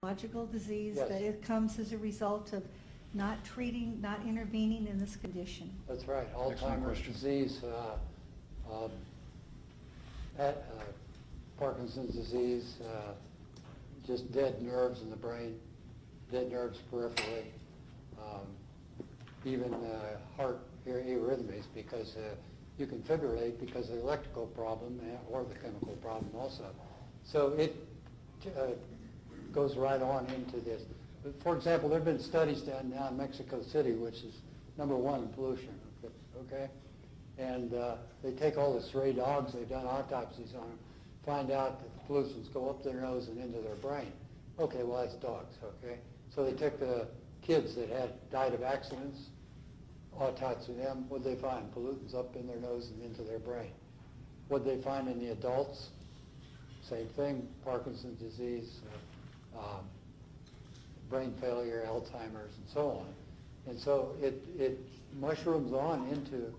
Neurological disease, Yes. that it comes as a result of not treating, not intervening in this condition. That's right. Excellent Alzheimer's question. disease, Parkinson's disease, just dead nerves in the brain, dead nerves peripherally, even heart arrhythmias, because you can fibrillate because of the electrical problem or the chemical problem also. So it goes right on into this. For example, there have been studies done now in Mexico City, which is #1 in pollution, okay? And they take all the stray dogs, they've done autopsies on them, find out that the pollutions go up their nose and into their brain. Okay, well, that's dogs, okay? So they took the kids that had died of accidents, autopsied them. What did they find? Pollutants up in their nose and into their brain. What did they find in the adults? Same thing, Parkinson's disease, brain failure, Alzheimer's, and so on. And so it mushrooms on into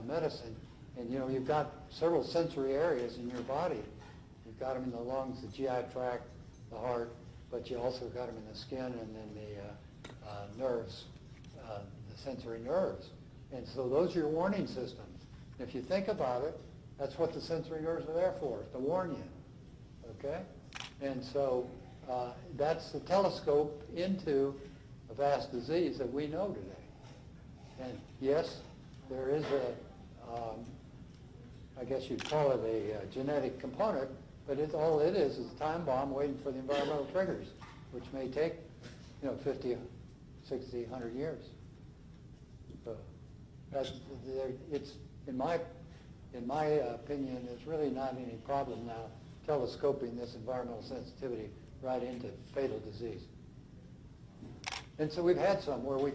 medicine. And you know, you've got several sensory areas in your body. You've got them in the lungs, the GI tract, the heart, but you also got them in the skin and then the nerves, the sensory nerves. And so those are your warning systems. If you think about it, that's what the sensory nerves are there for, to warn you, okay? And so that's the telescope into a vast disease that we know today. And yes, there is I guess you'd call it a genetic component, but all it is a time bomb waiting for the environmental triggers, which may take, 50, 60, 100 years. So it's, in my opinion, it's really not any problem now telescoping this environmental sensitivity right into fatal disease. And so we've had some where we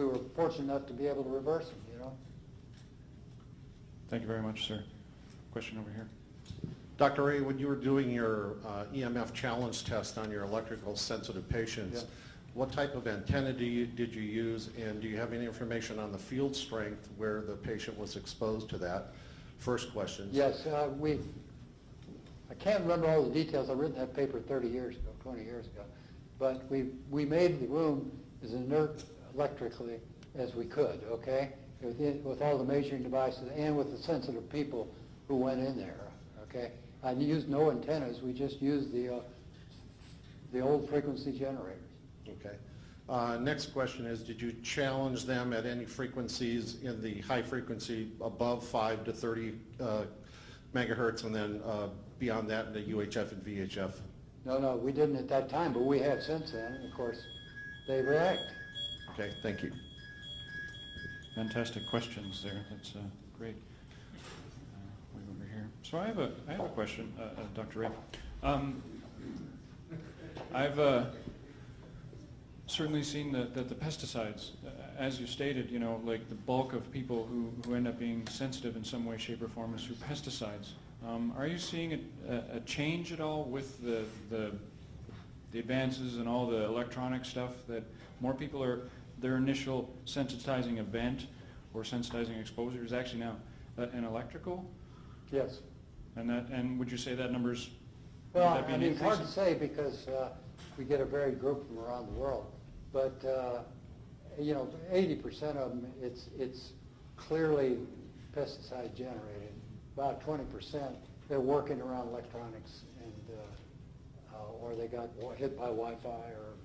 were fortunate enough to be able to reverse them, Thank you very much, sir. Question over here. Dr. Ray, when you were doing your EMF challenge test on your electrical sensitive patients, Yeah. what type of antenna did you use, and do you have any information on the field strength where the patient was exposed to that? First question. Yes, I can't remember all the details. I've written that paper 30 years ago, 20 years ago. But we made the room as inert electrically as we could, okay? With all the measuring devices and with the sensitive people who went in there, okay? I used no antennas. We just used the old frequency generators. Okay. Next question is, did you challenge them at any frequencies in the high frequency above 5 to 30 megahertz, and then beyond that in the UHF and VHF? No, we didn't at that time, but we have since then. And of course, they react. Okay, thank you. Fantastic questions there. That's great. Way over here. So I have a question, Dr. Ray. I've certainly seen that the pesticides, as you stated, like the bulk of people who end up being sensitive in some way, shape, or form is through pesticides. Are you seeing a change at all with the advances and all the electronic stuff, that more people are, their initial sensitizing event or sensitizing exposure is actually now an electrical? Yes. And would you say that number's? Well, I mean, it's hard to say because we get a varied group from around the world. But 80% of them, it's clearly pesticide generated. About 20%, they're working around electronics, and or they got hit by Wi-Fi or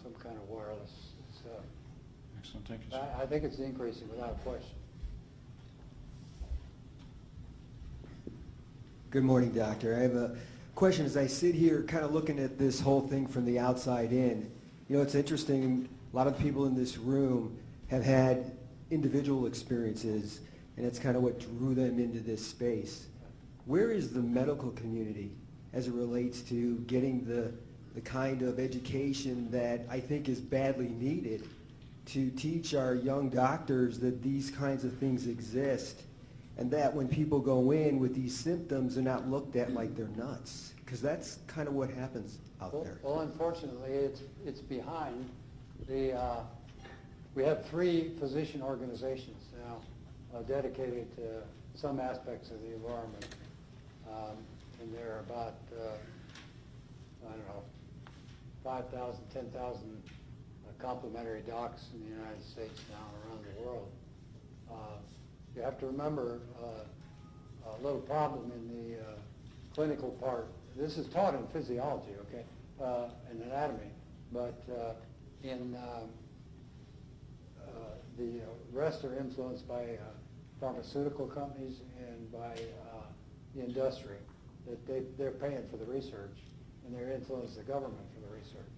some kind of wireless stuff. Excellent, thank you, sir. I think it's increasing without question. Good morning, Doctor. I have a question. As I sit here kind of looking at this whole thing from the outside in, it's interesting, a lot of people in this room have had individual experiences, and it's kind of what drew them into this space. Where is the medical community as it relates to getting the kind of education that I think is badly needed to teach our young doctors that these kinds of things exist, and that when people go in with these symptoms, they're not looked at like they're nuts? Because that's kind of what happens out there. Well, unfortunately, it's behind. We have 3 physician organizations now dedicated to some aspects of the environment. And there are about, 5,000, 10,000 complementary docks in the United States now around the world. You have to remember a little problem in the clinical part. This is taught in physiology, okay, and anatomy, but in the rest are influenced by pharmaceutical companies and by the industry. That they're paying for the research, and they're influencing the government for the research.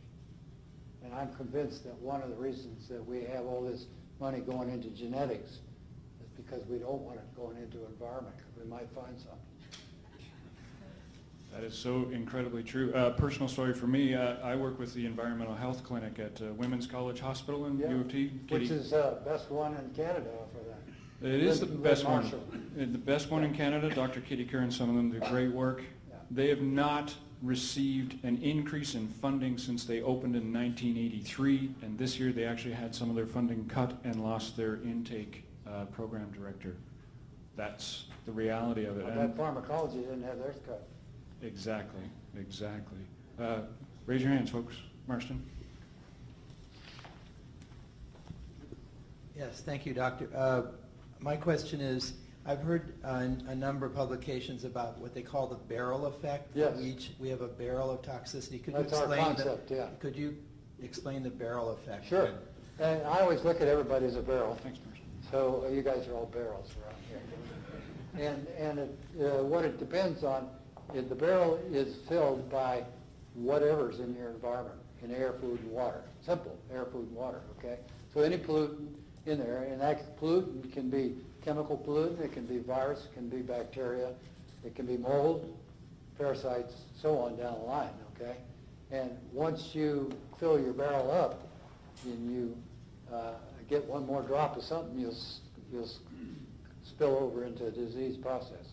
And I'm convinced that one of the reasons that we have all this money going into genetics is because we don't want it going into environment, because we might find something. That is so incredibly true. Personal story for me, I work with the Environmental Health Clinic at Women's College Hospital in U of T. Which is the best one in Canada for that. It is the best one. Marshall. The best one in Canada. Dr. Kitty Kerr and some of them do great work. Yeah. They have not received an increase in funding since they opened in 1983, and this year they actually had some of their funding cut and lost their intake program director. That's the reality of it. Well, that pharmacology didn't have theirs cut. Exactly, exactly. Raise your hands, folks. Marston. Yes, thank you, Doctor. My question is, I've heard a number of publications about what they call the barrel effect. Yes. We have a barrel of toxicity. Could That's you our explain concept, yeah. Could you explain the barrel effect? Sure. And I always look at everybody as a barrel. Thanks, Marston. So you guys are all barrels around here. And what it depends on is the barrel is filled by whatever's in your environment, in air, food, and water. Simple, air, food, and water, okay? So any pollutant in there, and that pollutant can be chemical pollutant, it can be virus, it can be bacteria, it can be mold, parasites, so on down the line, okay? And once you fill your barrel up and you get one more drop of something, you'll spill over into disease processes.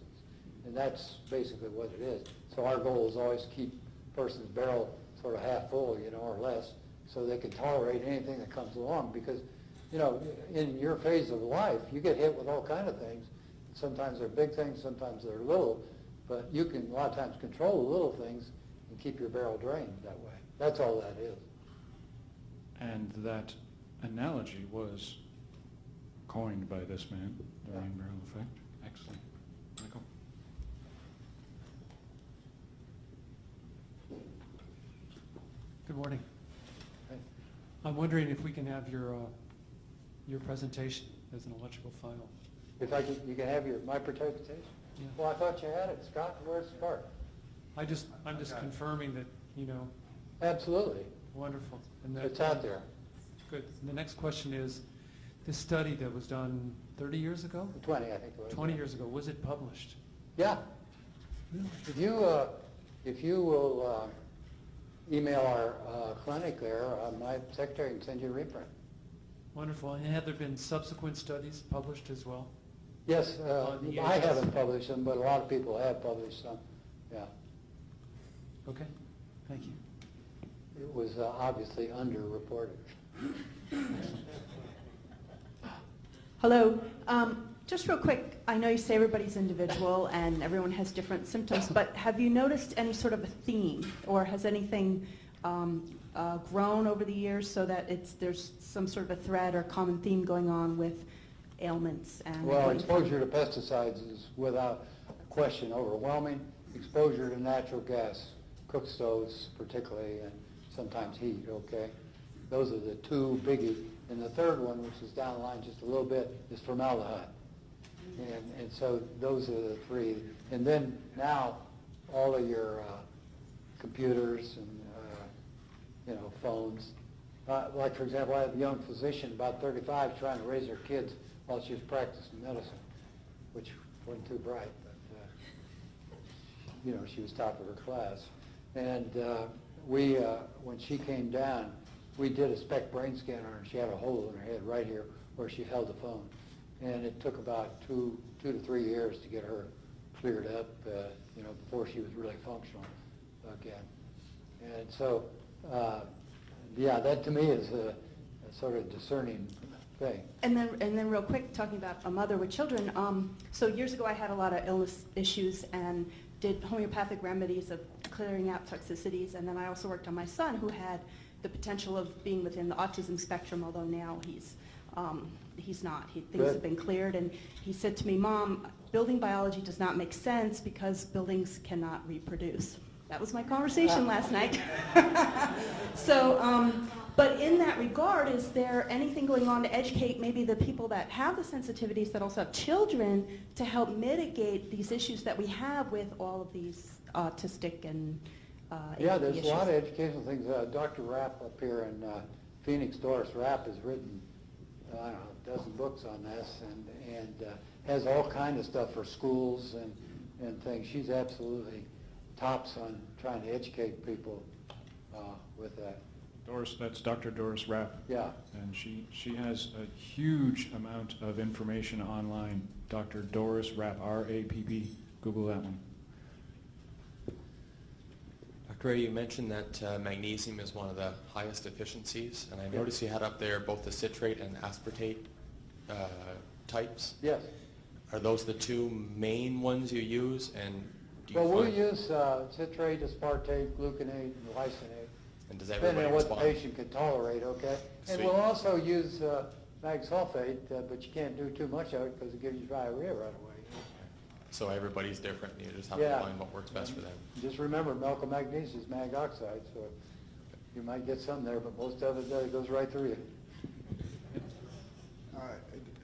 And that's basically what it is. So our goal is always to keep a person's barrel sort of half full, you know, or less, so they can tolerate anything that comes along. Because, you know, in your phase of life, you get hit with all kinds of things. Sometimes they're big things, sometimes they're little, but you can a lot of times control the little things and keep your barrel drained that way. That's all that is. And that analogy was coined by this man, the rain barrel effect. Excellent. Michael? Good morning. Right. I'm wondering if we can have your presentation as an electrical file. If I could, you can have my presentation? Yeah. Well, I thought you had it, Scott. Where's Scott? I'm just confirming that, you know, Absolutely. wonderful. And that, It's out there. Good. And the next question is, this study that was done 30 years ago? 20, I think it was. 20 years ago, was it published? Yeah. Really? If you will email our clinic there, my secretary can send you a reprint. Wonderful. And have there been subsequent studies published as well? Yes, On the I AHS? haven't published them, but a lot of people have published some. Yeah. Okay. Thank you. It was obviously underreported. Hello. Just real quick, I know you say everybody's individual and everyone has different symptoms, but have you noticed any sort of a theme, or has anything grown over the years so that there's some sort of a thread or common theme going on with ailments? And Well, exposure to pesticides is without question overwhelming. Exposure to natural gas, cook stoves particularly, and sometimes heat, okay? Those are the two biggie. And the third one, which is down the line just a little bit, is formaldehyde. And so those are the three. And then now all of your computers and phones. Like, for example, I have a young physician, about 35, trying to raise her kids while she was practicing medicine, which wasn't too bright, but she was top of her class. And when she came down, we did a SPECT brain scan on her, and she had a hole in her head right here where she held the phone. And it took about 2 to 3 years to get her cleared up, before she was really functional again. And so, that to me is a sort of discerning thing. And then real quick, talking about a mother with children, so years ago I had a lot of illness issues, and did homeopathic remedies of clearing out toxicities, and then I also worked on my son who had the potential of being within the autism spectrum, although now he's not. Things have been cleared, and he said to me, Mom, building biology does not make sense because buildings cannot reproduce. That was my conversation last night. So, but in that regard, is there anything going on to educate maybe the people that have the sensitivities that also have children to help mitigate these issues that we have with all of these autistic and Yeah, ADD there's issues? a lot of educational things. Dr. Rapp up here in Phoenix, Doris Rapp, has written, I don't know, a dozen books on this and has all kind of stuff for schools and things. She's absolutely tops on trying to educate people with that. Doris, that's Dr. Doris Rapp. Yeah. And she has a huge amount of information online. Dr. Doris Rapp, R-A-P-P. Google that one. Dr. Ray, you mentioned that magnesium is one of the highest deficiencies, and I noticed you had up there both the citrate and aspartate types. Yes. Are those the two main ones you use? And do you Well, we'll find, use citrate, aspartate, gluconate, and lysine. and does Depending everybody on what the respond? patient can tolerate, okay? And Sweet. we'll also use mag sulfate, but you can't do too much of it because it gives you diarrhea right away. So everybody's different, you just have Yeah. to find what works best for them. Just remember, milk of magnesia is mag oxide, so you might get some there, but most of it goes right through you.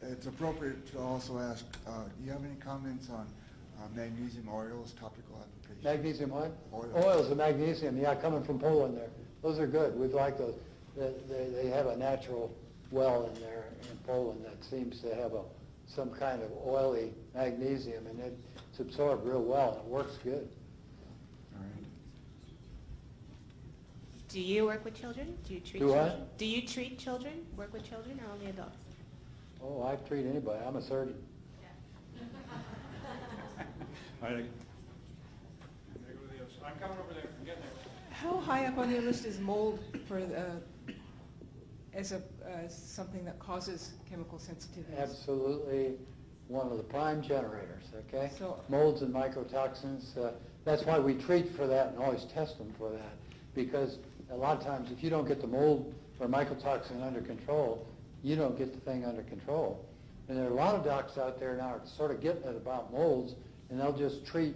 It's appropriate to also ask, do you have any comments on magnesium oils, topical application? Magnesium what? Oil. Oils of magnesium, yeah, coming from Poland there. Those are good. We'd like those. They have a natural well in there in Poland that seems to have some kind of oily magnesium, and it's absorbed real well, and it works good. All right. Do you work with children? Do you treat Do I? children? Do you treat children? Work with children or only adults? Oh, I treat anybody. I'm a surgeon. All right. I'm coming over there. I'm getting there. How high up on your list is mold for as something that causes chemical sensitivities? Absolutely one of the prime generators, okay? So- Molds and mycotoxins, that's why we treat for that and always test them for that. Because a lot of times if you don't get the mold or mycotoxin under control, you don't get the thing under control. And there are a lot of docs out there now sort of getting it about molds, and they'll just treat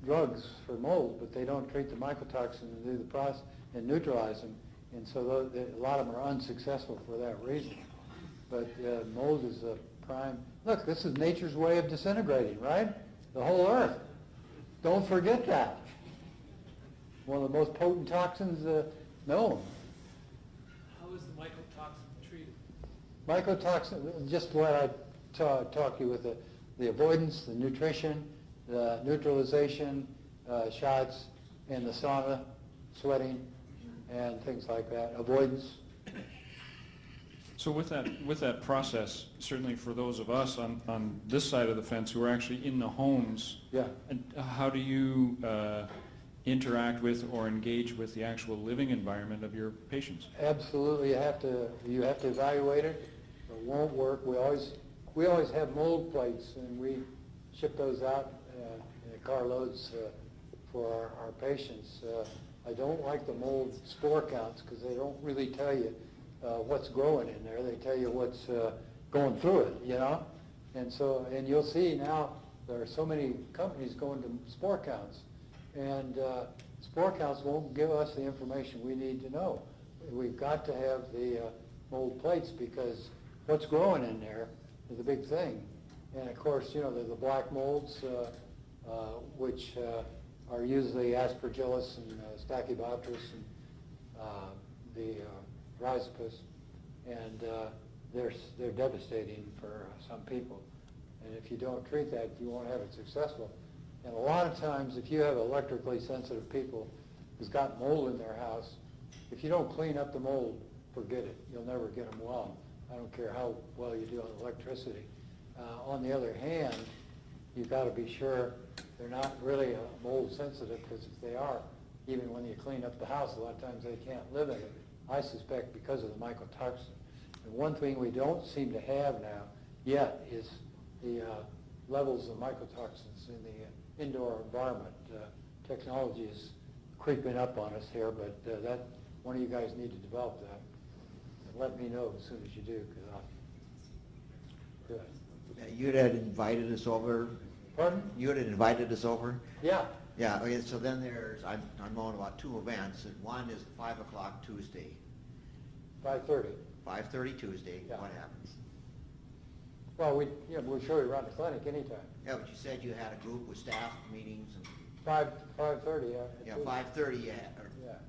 drugs for mold, but they don't treat the mycotoxin and do the process and neutralize them. And so a lot of them are unsuccessful for that reason. But mold is a prime. Look, this is nature's way of disintegrating, right? The whole earth. Don't forget that. One of the most potent toxins known. How is the mycotoxin treated? Mycotoxin, just what I talked to you with the avoidance, the nutrition, the neutralization shots, and the sauna, sweating, and things like that. Avoidance. So with that process, certainly for those of us on this side of the fence who are actually in the homes, Yeah. and how do you interact with or engage with the actual living environment of your patients? Absolutely, you have to evaluate it. It won't work. We always have mold plates, and we ship those out in carloads for our patients. I don't like the mold spore counts because they don't really tell you what's growing in there. They tell you what's going through it, you know. And you'll see now there are so many companies going to spore counts, and spore counts won't give us the information we need to know. We've got to have the mold plates because what's growing in there is a big thing. And of course, you know, the black molds, which are usually Aspergillus and Stachybotrys and the Rhizopus, and they're devastating for some people. And if you don't treat that, you won't have it successful. And a lot of times, if you have electrically sensitive people who's got mold in their house, if you don't clean up the mold, forget it. You'll never get them well. I don't care how well you do on electricity. On the other hand, you've got to be sure they're not really mold sensitive, because if they are, even when you clean up the house, a lot of times they can't live in it. I suspect because of the mycotoxin. And one thing we don't seem to have now yet is the levels of mycotoxins indoor environment. Technology is creeping up on us here, but that one of you guys need to develop that. And let me know as soon as you do, because good. You had invited us over. Pardon? You had invited us over. Yeah. Yeah. Okay. So then there's I'm on about 2 events, and one is 5 o'clock Tuesday. 5:30. 5:30 Tuesday. Yeah. What happens? Well, we'll show you around the clinic anytime. Yeah, but you said you had a group with staff meetings and. 5:30. Yeah, 5:30. You had,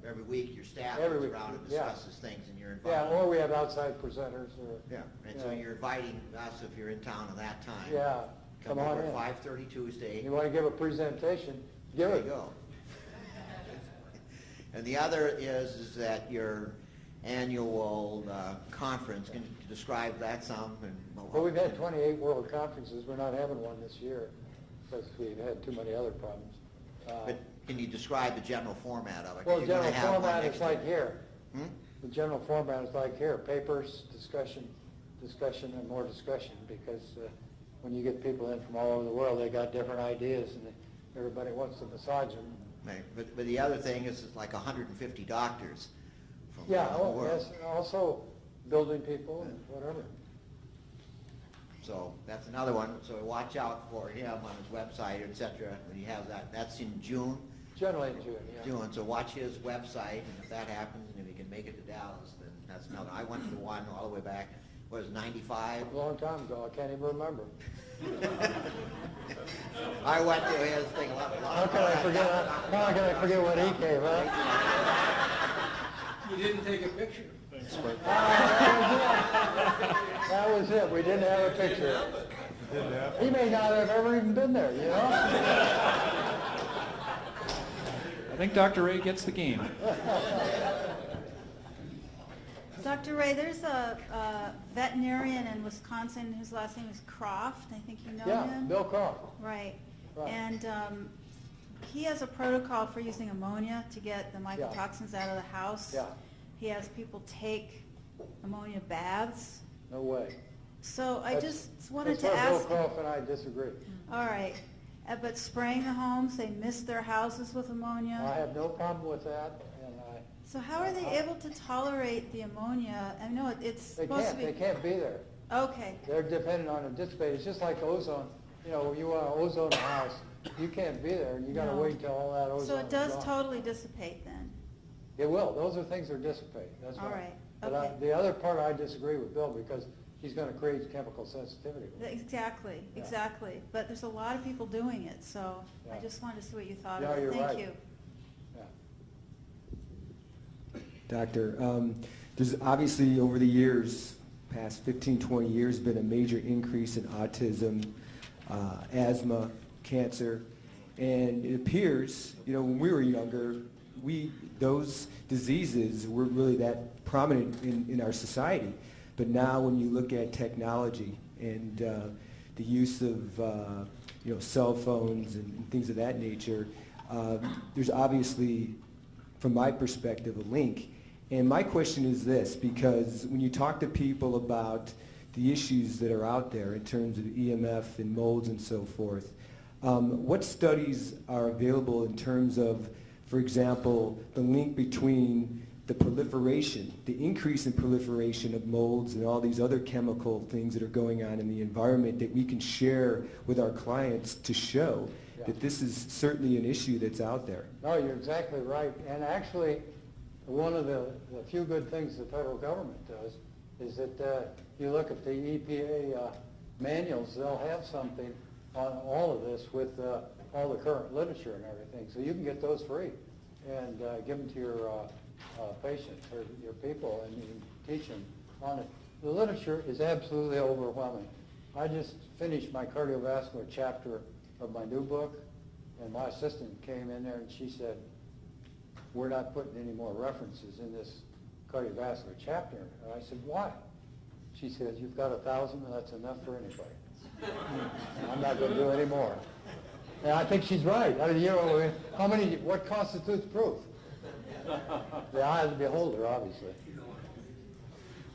every week your staff comes around and discusses things, and you're invited. Yeah, or we have outside presenters. Yeah, and so you're inviting us if you're in town at that time. Yeah, come on over in. 5:30 Tuesday. You want to give a presentation? Give it. There you go. And the other is that your annual conference. Can you describe that some? Well, we've had 28 world conferences. We're not having one this year because we've had too many other problems. But can you describe the general format of it? Well, the general format is like here. Hmm? The general format is like here. Papers, discussion, and more discussion, because when you get people in from all over the world, they got different ideas, and everybody wants to massage them. Right. But the other thing is it's like 150 doctors from Yeah, around the world. yes, also building people and whatever. So that's another one. So watch out for him on his website, etc. When you have that, that's in June. Generally in June, yeah. June. So watch his website, and if that happens, and if he can make it to Dallas, then that's another. I went to the one all the way back. What was it, 95? A long time ago. I can't even remember. I went to his thing a lot. How can I forget? How can I forget when he came? Huh? You didn't take a picture. That was it. We didn't have a picture. He may not have ever even been there, you know? I think Dr. Ray gets the game. Dr. Ray, there's a veterinarian in Wisconsin whose last name is Croft. I think you know him. Yeah, Bill Croft. Right. And he has a protocol for using ammonia to get the mycotoxins out of the house. Yeah. He has people take ammonia baths. No way. So I just wanted to Bill ask. Croft and I disagree. All right. But spraying the homes, they mist their houses with ammonia. I have no problem with that. So how are they able to tolerate the ammonia? I know it's supposed to be. They can't be there. Okay. They're dependent on it dissipate. It's just like ozone. You know, you want to ozone a house, you can't be there, and you got to wait till all that ozone. So it does is gone. totally dissipate then. It will. Those are things that dissipate. That's All right. But Okay. the other part I disagree with Bill, because he's going to create chemical sensitivity. Exactly, Yeah. exactly. But there's a lot of people doing it, so I Yeah. just wanted to see what you thought Yeah, of it. you're Thank right. you. Doctor, there's obviously over the years, past 15, 20 years, been a major increase in autism, asthma, cancer, and it appears, you know, when we were younger, those diseases weren't really that prominent in our society. But now when you look at technology and the use of cell phones and things of that nature, there's obviously, from my perspective, a link. And my question is this, because when you talk to people about the issues that are out there in terms of EMF and molds and so forth, what studies are available in terms of, for example, the link between the proliferation, the increase in proliferation of molds and all these other chemical things that are going on in the environment that we can share with our clients to show that this is certainly an issue that's out there? No, you're exactly right. And actually, one of the few good things the federal government does is that you look at the EPA manuals, they'll have something on all of this with all the current literature and everything. So you can get those free and give them to your patients or your people, and you can teach them on it. The literature is absolutely overwhelming. I just finished my cardiovascular chapter of my new book, and my assistant came in there and she said, "We're not putting any more references in this cardiovascular chapter." And I said, "Why?" She said, "You've got 1,000 and that's enough for anybody." I'm not going to do any more. And I think she's right. I mean, you know, what constitutes proof? The eye of the beholder, obviously.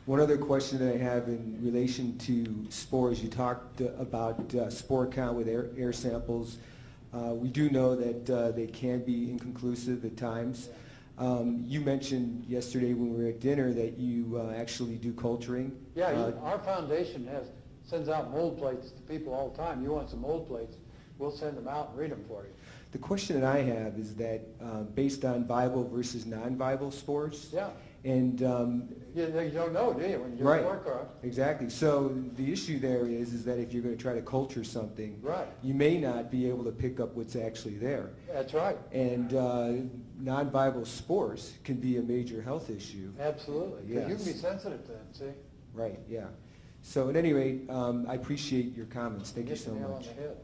One other question that I have in relation to spores. You talked about spore count with air samples. We do know that they can be inconclusive at times. You mentioned yesterday when we were at dinner that you actually do culturing. Yeah, our foundation sends out mold plates to people all the time. You want some mold plates, we'll send them out and read them for you. The question that I have is that based on viable versus non-viable spores. Yeah. And you don't know, do you, when you do right, work on it? Exactly. So the issue there is that if you're going to try to culture something, right, you may not be able to pick up what's actually there. That's right. And non-viable spores can be a major health issue. Absolutely. Yes. You can be sensitive to them, see? Right, yeah. So at any rate, I appreciate your comments. Thank you so Hit the nail on much. the head.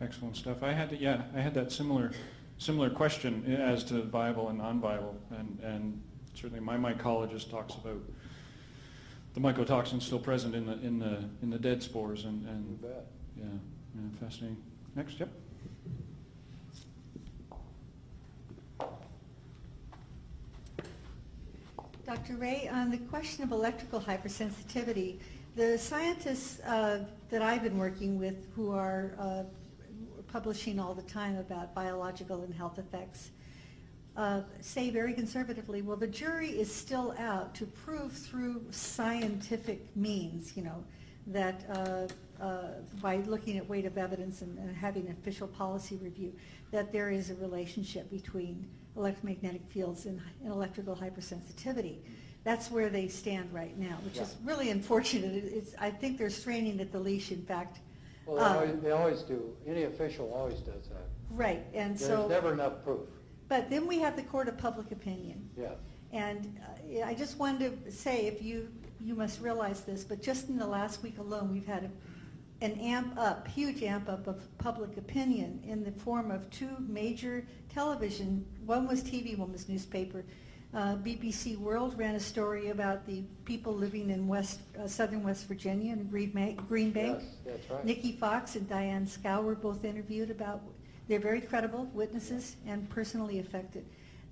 Excellent stuff. I had that similar question as to viable and non-viable, and certainly my mycologist talks about the mycotoxins still present in the dead spores, and You bet. yeah, fascinating. Next, yep. Dr. Ray, on the question of electrical hypersensitivity, the scientists that I've been working with who are publishing all the time about biological and health effects say very conservatively, well, the jury is still out to prove through scientific means, that by looking at weight of evidence and having an official policy review, that there is a relationship between electromagnetic fields and electrical hypersensitivity. That's where they stand right now, which is really unfortunate. I think they're straining at the leash, in fact. Well, they always do. Any official always does that. Right, and There's never enough proof. But then we have the court of public opinion. Yeah. And I just wanted to say, if you must realize this, but just in the last week alone, we've had an huge amp up of public opinion in the form of two major television, one was TV, one was newspaper. BBC World ran a story about the people living in southern West Virginia and Green Bank. Yes, that's right. Nikki Fox and Diane Scow were both interviewed about, they're very credible witnesses and personally affected.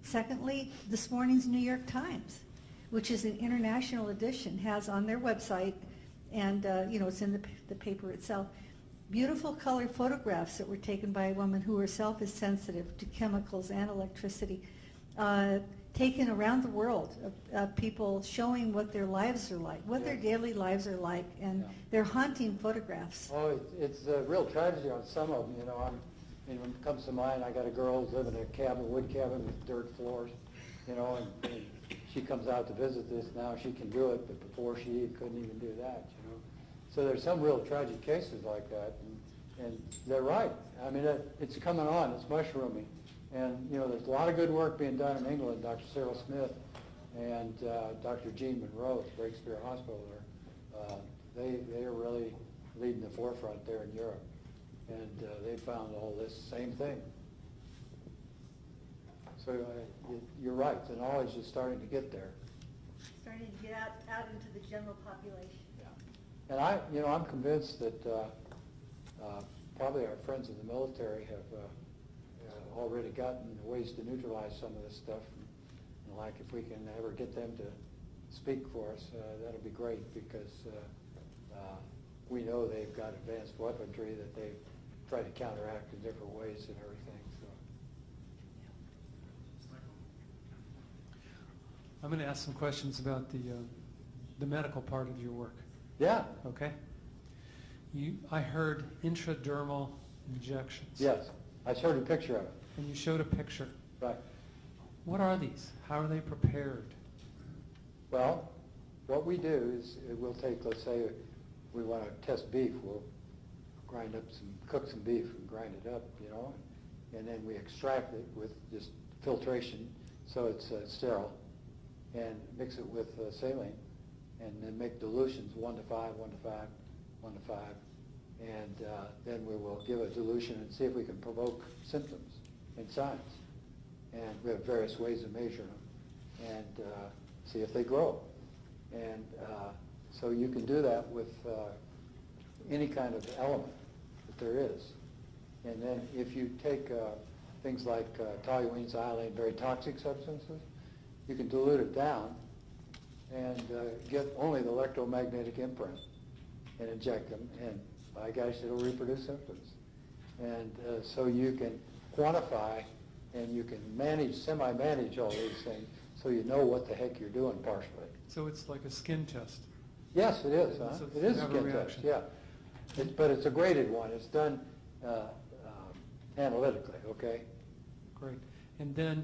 Secondly, this morning's New York Times, which is an international edition, has on their website, and it's in the paper itself, beautiful color photographs that were taken by a woman who herself is sensitive to chemicals and electricity, taken around the world of people showing what their lives are like, what their daily lives are like, and they're haunting photographs. Oh, it's a real tragedy on some of them. When it comes to mind, I got a girl who's living in a wood cabin with dirt floors, and she comes out to visit this now. She can do it, but before she couldn't even do that, So there's some real tragic cases like that, and they're right. I mean, it's coming on. It's mushrooming. And, there's a lot of good work being done in England. Dr. Cyril Smith and Dr. Jean Monroe at Breakspear Hospital there, they are really leading the forefront there in Europe. And they found all this same thing. So you're right. The knowledge is starting to get there. Starting to get out into the general population. Yeah. And I'm convinced that probably our friends in the military have already gotten ways to neutralize some of this stuff. And like if we can ever get them to speak for us, that'll be great, because we know they've got advanced weaponry that they've tried to counteract in different ways and everything. So. I'm going to ask some questions about the medical part of your work. Yeah. Okay. I heard intradermal injections. Yes. I showed a picture of it. And you showed a picture. Right. What are these? How are they prepared? Well, what we do is we'll take, let's say we want to test beef, we'll cook some beef and grind it up, and then we extract it with just filtration so it's sterile, and mix it with saline, and then make dilutions 1 to 5, 1 to 5, 1 to 5, and then we will give a dilution and see if we can provoke symptoms and signs. And we have various ways of measuring them, and see if they grow. And so you can do that with any kind of element that there is. And then if you take things like toluene, xylene, very toxic substances, you can dilute it down and get only the electromagnetic imprint and inject them, and by gosh, it'll reproduce symptoms. And so you can quantify and you can manage, semi-manage all these things so you know what the heck you're doing partially. So it's like a skin test. Yes, it is. Huh? So It is a have a skin test, reaction. yeah. But it's a graded one. It's done analytically, okay? Great. And then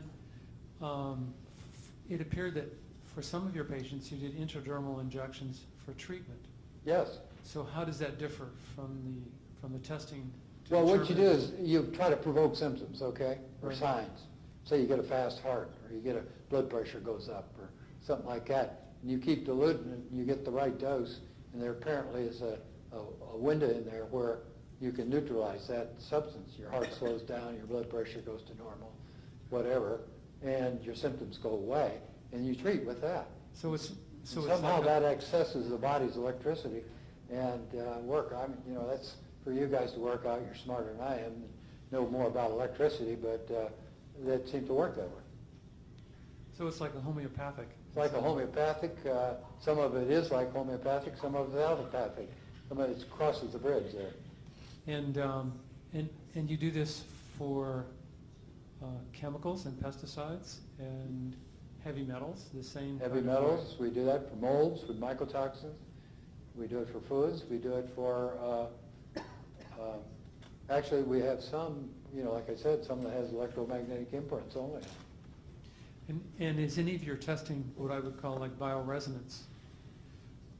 it appeared that for some of your patients, you did intradermal injections for treatment. Yes. So how does that differ from the testing? To Well, what you do determine- is you try to provoke symptoms, okay, or Right. signs. Say you get a fast heart, or you get a blood pressure goes up, or something like that. And you keep diluting it, and you get the right dose, and there apparently is a window in there where you can neutralize that substance. Your heart slows down, your blood pressure goes to normal, whatever, and your symptoms go away, and you treat with that. So it's Somehow like that accesses the body's electricity and work. That's for you guys to work out. You're smarter than I am, and know more about electricity, but that seems to work that way. So it's like a homeopathic. It's like a homeopathic. Some of it is like homeopathic. Some of it is allopathic. Some of it crosses the bridge there. And you do this for chemicals and pesticides and heavy metals, the same Heavy kind of metals. We do that for molds with mycotoxins. We do it for foods. We do it for. Actually, we have some. Like I said, some that has electromagnetic imprints only. And is any of your testing what I would call like bioresonance?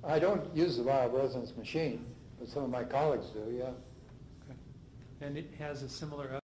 I don't use the bioresonance machine, but some of my colleagues do, yeah. Okay. And it has a similar